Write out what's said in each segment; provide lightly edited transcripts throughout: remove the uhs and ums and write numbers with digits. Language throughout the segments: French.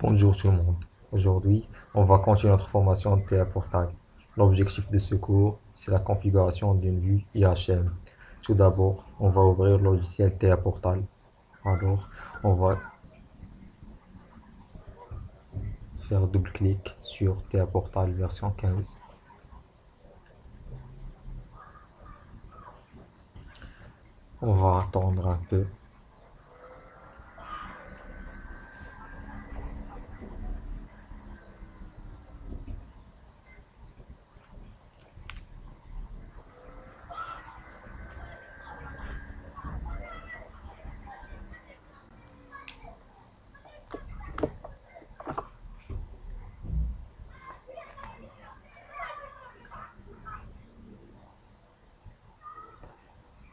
Bonjour tout le monde. Aujourd'hui, on va continuer notre formation de TA Portal. L'objectif de ce cours, c'est la configuration d'une vue IHM. Tout d'abord, on va ouvrir le logiciel TA Portal. Alors, on va faire double-clic sur TA Portal version 15. On va attendre un peu.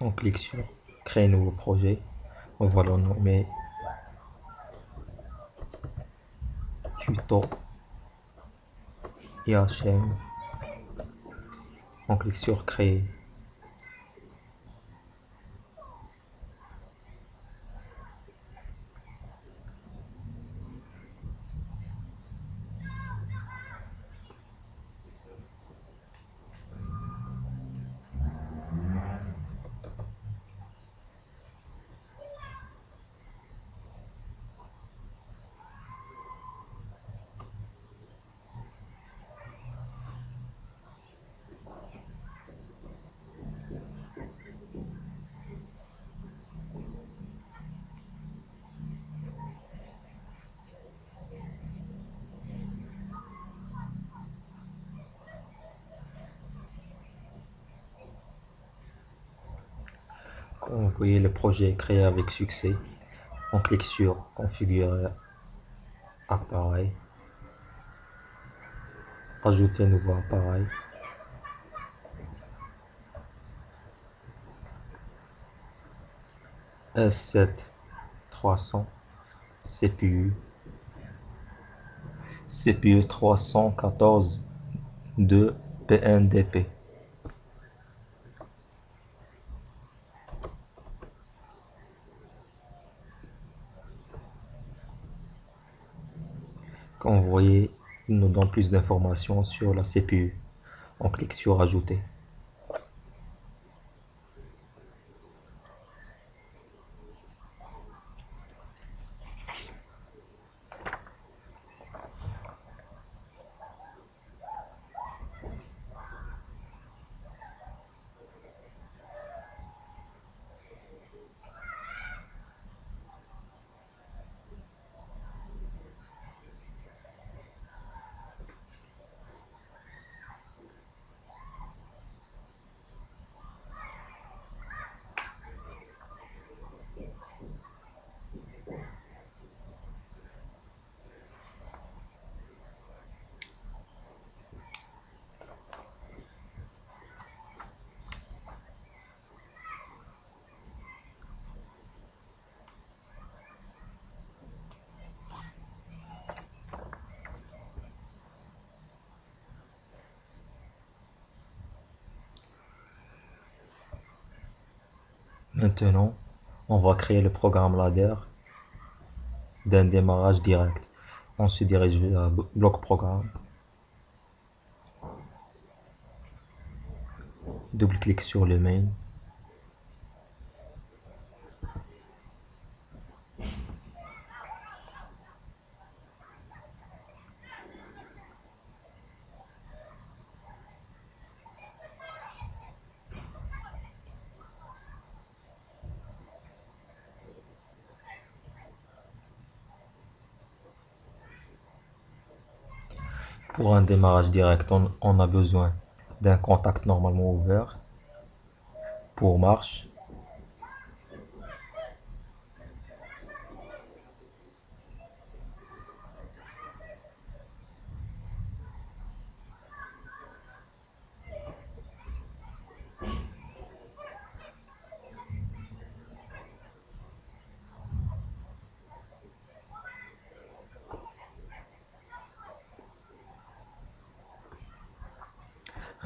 On clique sur Créer nouveau projet. On va le nommer Tuto IHM. On clique sur Créer. Quand vous voyez le projet est créé avec succès, on clique sur Configurer appareil, ajouter nouveau appareil, S7 300 CPU, CPU 314 de PNDP. Quand vous voyez, il nous donne plus d'informations sur la CPU. On clique sur Ajouter. Maintenant, on va créer le programme ladder d'un démarrage direct. On se dirige vers bloc programme. Double-clic sur le main. Pour un démarrage direct, on a besoin d'un contact normalement ouvert. Pour marche,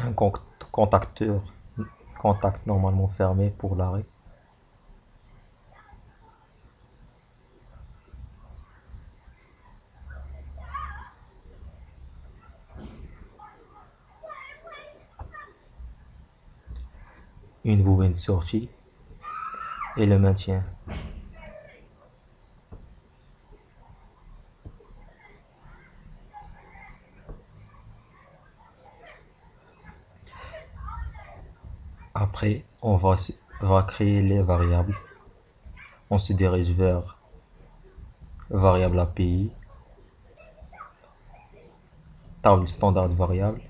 un contacteur, contact normalement fermé pour l'arrêt. une bobine de sortie et le maintien. Après, va créer les variables. On se dirige vers variable API, table standard de variables.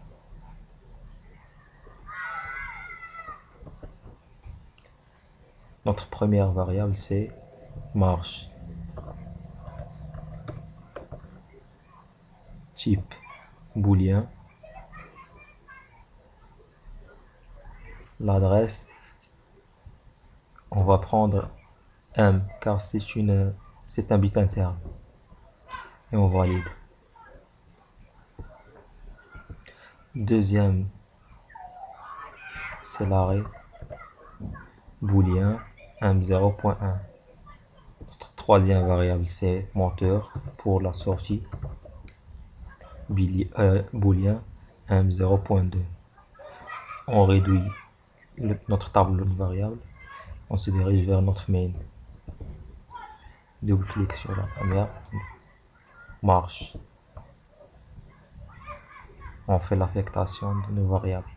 Notre première variable, c'est marche. Type booléen. L'adresse, on va prendre M car c'est un bit interne. Et on valide. Deuxième, c'est l'arrêt booléen M0.1. Notre troisième variable, c'est monteur pour la sortie booléen M0.2. On réduit notre tableau de variables. On se dirige vers notre main. Double-clic sur la première, marche. On fait l'affectation de nos variables.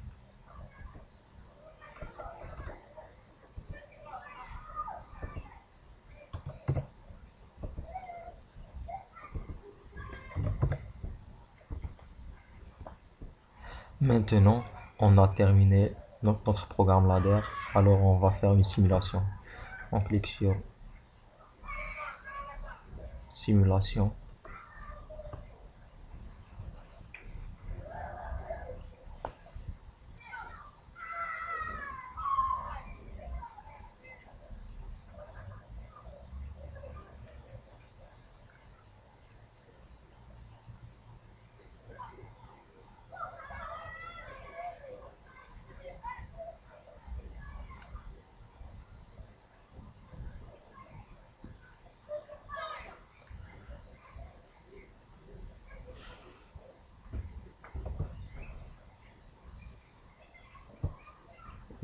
Maintenant, on a terminé notre programme ladder, alors on va faire une simulation. On clique sur simulation.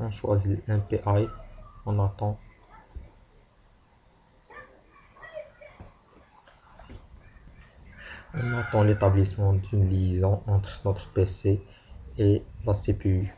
On choisit MPI, on attend. On attend l'établissement d'une liaison entre notre PC et la CPU.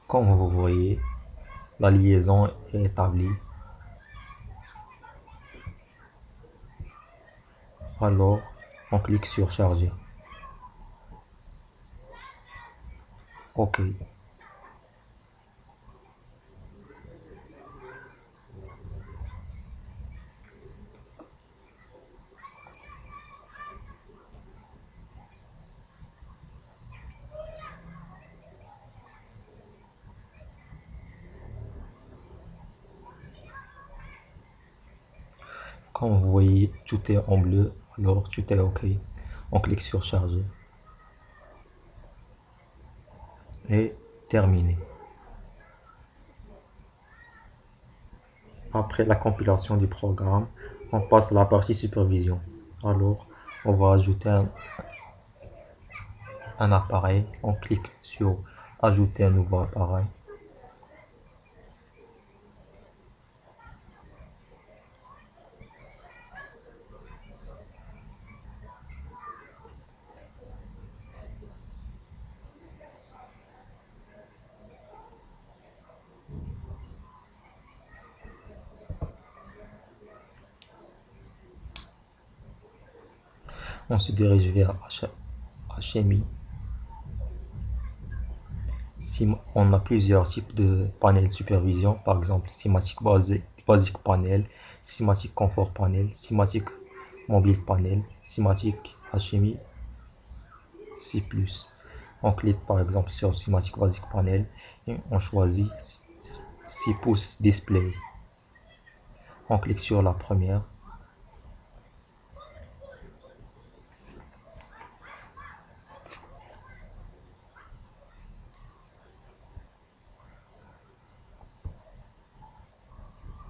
Comme vous voyez, la liaison est établie. Alors, on clique sur charger. OK. Comme vous voyez, tout est en bleu, alors tout est OK. On clique sur charger. Et terminé. Après la compilation du programme, on passe à la partie supervision. Alors, on va ajouter un appareil. On clique sur ajouter un nouveau appareil. On se dirige vers HMI. Si on a plusieurs types de panels de supervision, par exemple Simatic Basic Panel, Simatic Comfort Panel, Simatic Mobile Panel, Simatic HMI, C+. On clique par exemple sur Cinematic Basic Panel et on choisit 6 pouces display. On clique sur la première.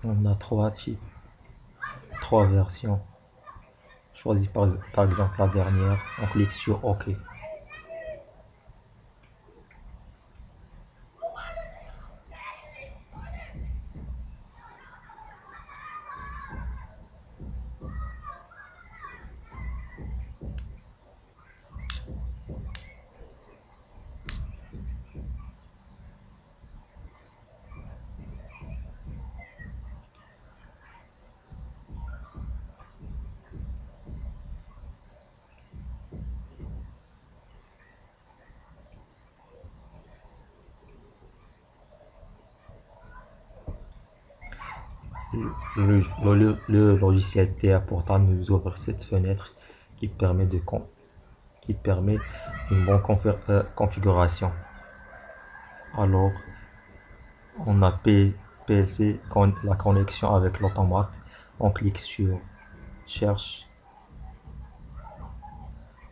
On a trois types, trois versions. Choisis par exemple la dernière. On clique sur OK. Le logiciel TA Portal nous ouvre cette fenêtre qui permet, qui permet une bonne configuration. Alors, on a PLC, la connexion avec l'automate. On clique sur Cherche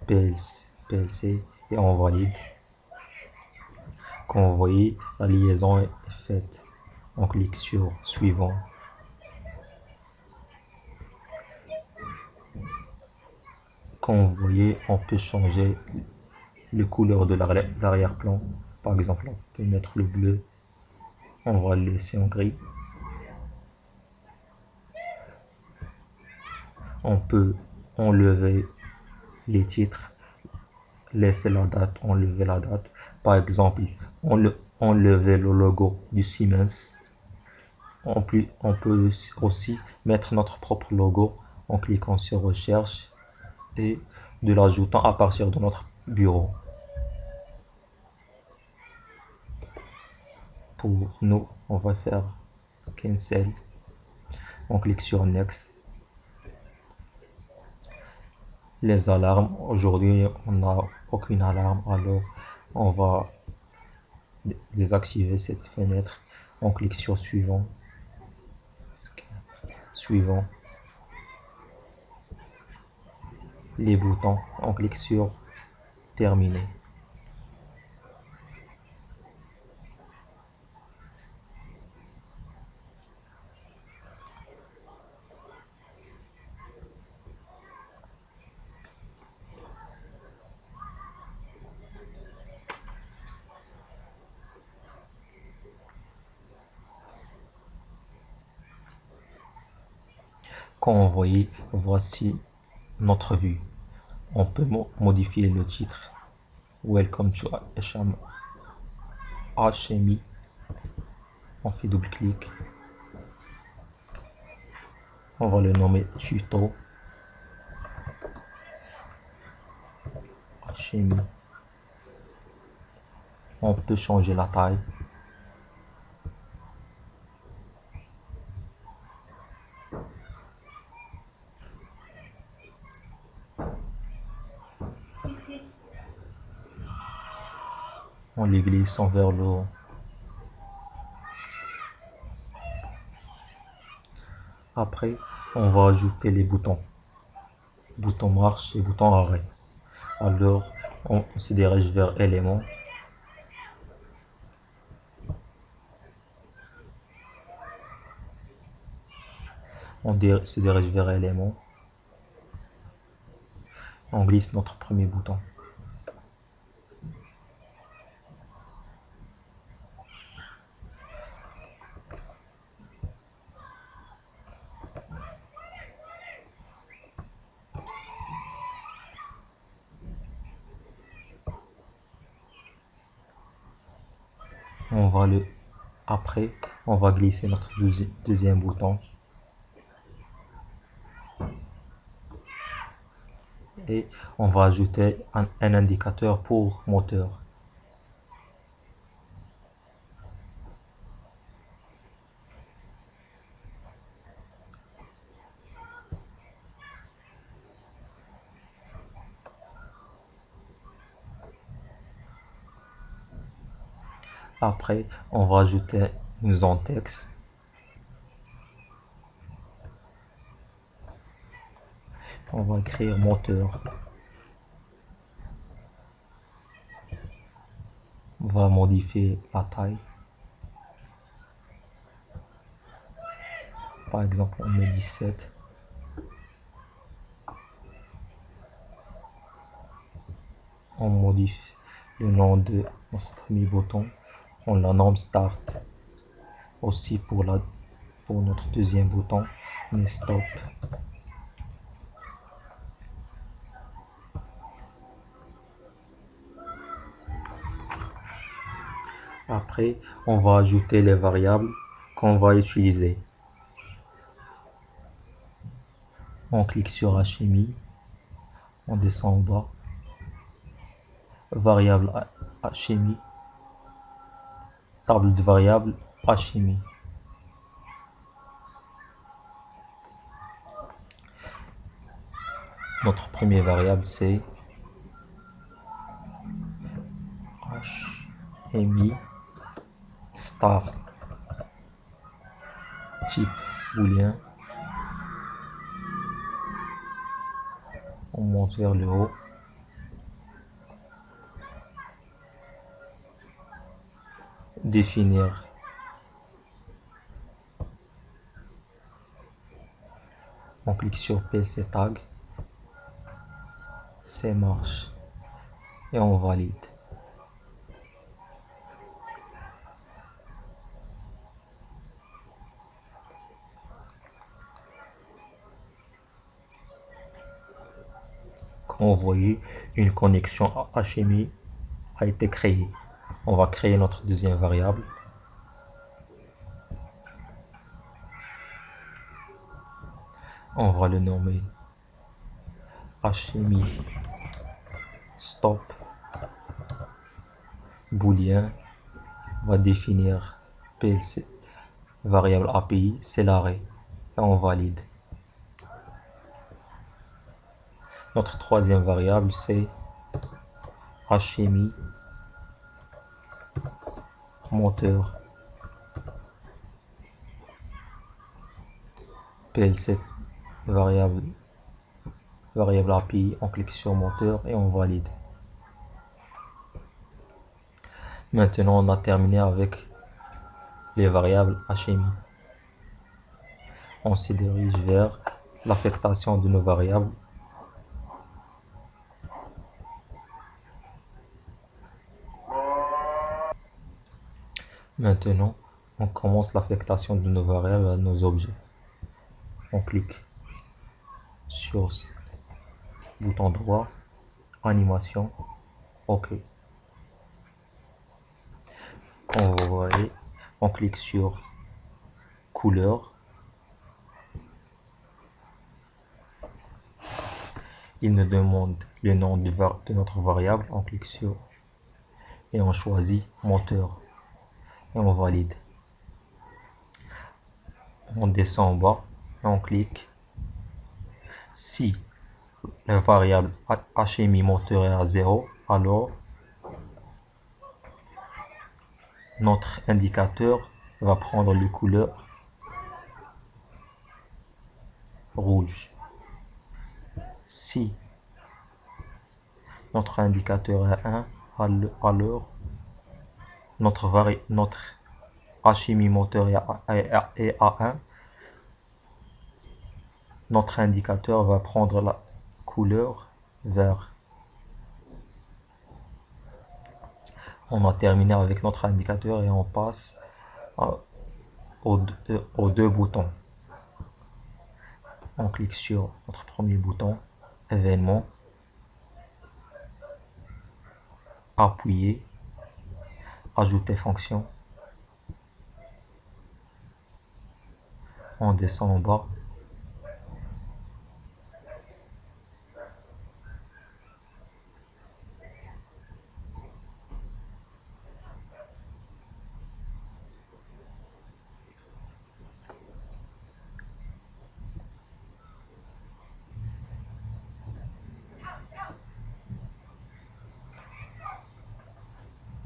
PLC et on valide. Comme vous voyez, la liaison est faite. On clique sur Suivant. Comme vous voyez, on peut changer les couleurs de l'arrière-plan. Par exemple, on peut mettre le bleu. On va le laisser en gris. On peut enlever les titres, laisser la date, enlever la date. Par exemple, enlever le logo du Siemens. On peut aussi mettre notre propre logo en cliquant sur Recherche et de l'ajoutant à partir de notre bureau. Pour nous, on va faire Cancel. On clique sur Next. Les alarmes, aujourd'hui on n'a aucune alarme, alors on va désactiver cette fenêtre. On clique sur Suivant. Suivant. Les boutons, on clique sur Terminer. Comme vous voyez, voici notre vue. On peut modifier le titre. Welcome to HMI. On fait double-clic. On va le nommer Tuto HMI. On peut changer la taille. On les glisse vers le haut. Après, on va ajouter les boutons. Bouton marche et bouton arrêt. Alors, on se dirige vers éléments. Se dirige vers éléments. On glisse notre premier bouton. Après, on va glisser notre deuxième bouton. Et on va ajouter un indicateur pour moteur. Après, on va ajouter une zone texte. On va écrire moteur. On va modifier la taille. Par exemple, on met 17. On modifie le nom de notre premier bouton. On la nomme Start. Aussi pour notre deuxième bouton, on met Stop. Après, on va ajouter les variables qu'on va utiliser. On clique sur HMI, on descend en bas, variable HMI, table de variables HMI. Notre première variable c'est HMI start type booléen. On monte vers le haut. Définir on clique sur PC tag, c'est marche et on valide. Comme vous voyez, une connexion HMI a été créée. On va créer notre deuxième variable. On va le nommer HMI stop booléen. On va définir PLC variable API, c'est l'arrêt et on valide. Notre troisième variable c'est HMI moteur PLC variable API. On clique sur moteur et on valide. Maintenant on a terminé avec les variables HMI. On se dirige vers l'affectation de nos variables. Maintenant, on commence l'affectation de nos variables à nos objets. On clique sur bouton droit, animation, OK. Comme vous voyez, on clique sur couleur. Il nous demande le nom de notre variable. On clique sur et on choisit moteur et on valide. On descend en bas et on clique. Si la variable HMI moteur est à 0, alors notre indicateur va prendre les couleurs rouge. Si notre indicateur est 1, alors notre HMI moteur est à 1. Notre indicateur va prendre la couleur vert. On a terminé avec notre indicateur et on passe aux deux boutons. On clique sur notre premier bouton, événement, appuyer, ajouter fonction. On descend en bas.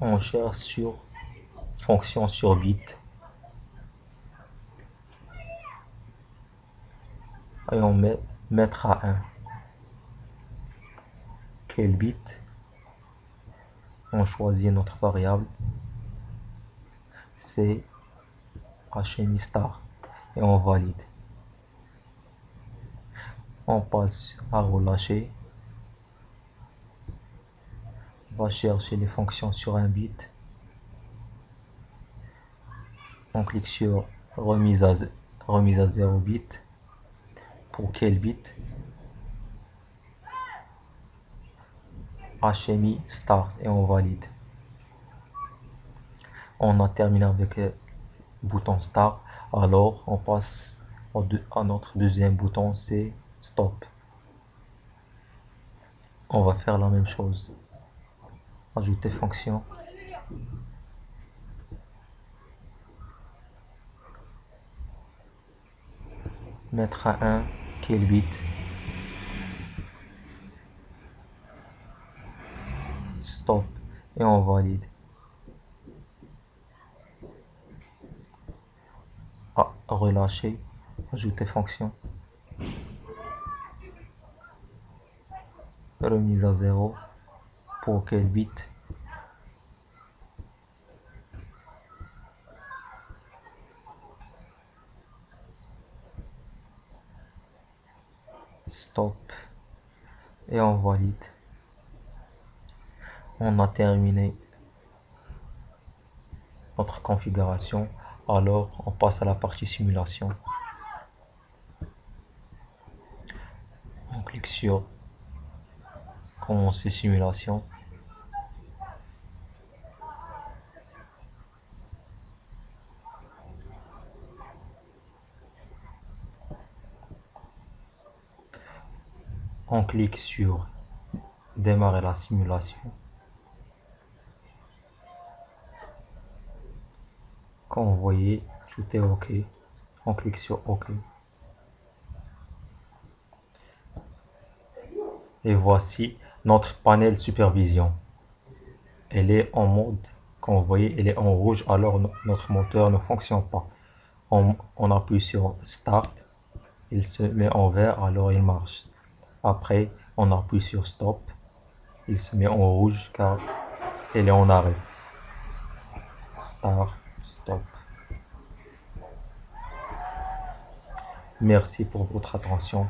On cherche sur fonction sur bit et on met mettre à 1. Quel bit? On choisit notre variable, c'est HMI star et on valide. On passe à relâcher. On va chercher les fonctions sur un bit. On clique sur remise à 0 bit. Pour quel bit? HMI start et on valide. On a terminé avec le bouton start. Alors on passe à notre deuxième bouton, c'est stop. On va faire la même chose. Ajouter fonction. Mettre à 1, quel bit? Stop et on valide. Relâcher, ajouter fonction. Remise à 0. Pour quel bit? Stop et on valide. On a terminé notre configuration. Alors on passe à la partie simulation. On clique sur commencer simulation. On clique sur démarrer la simulation. Quand vous voyez tout est OK, on clique sur OK. Et voici notre panel supervision. Elle est en mode, quand vous voyez, elle est en rouge, alors notre moteur ne fonctionne pas. On appuie sur Start, il se met en vert, alors il marche. Après, on appuie sur Stop, il se met en rouge car elle est en arrêt. Start, Stop. Merci pour votre attention.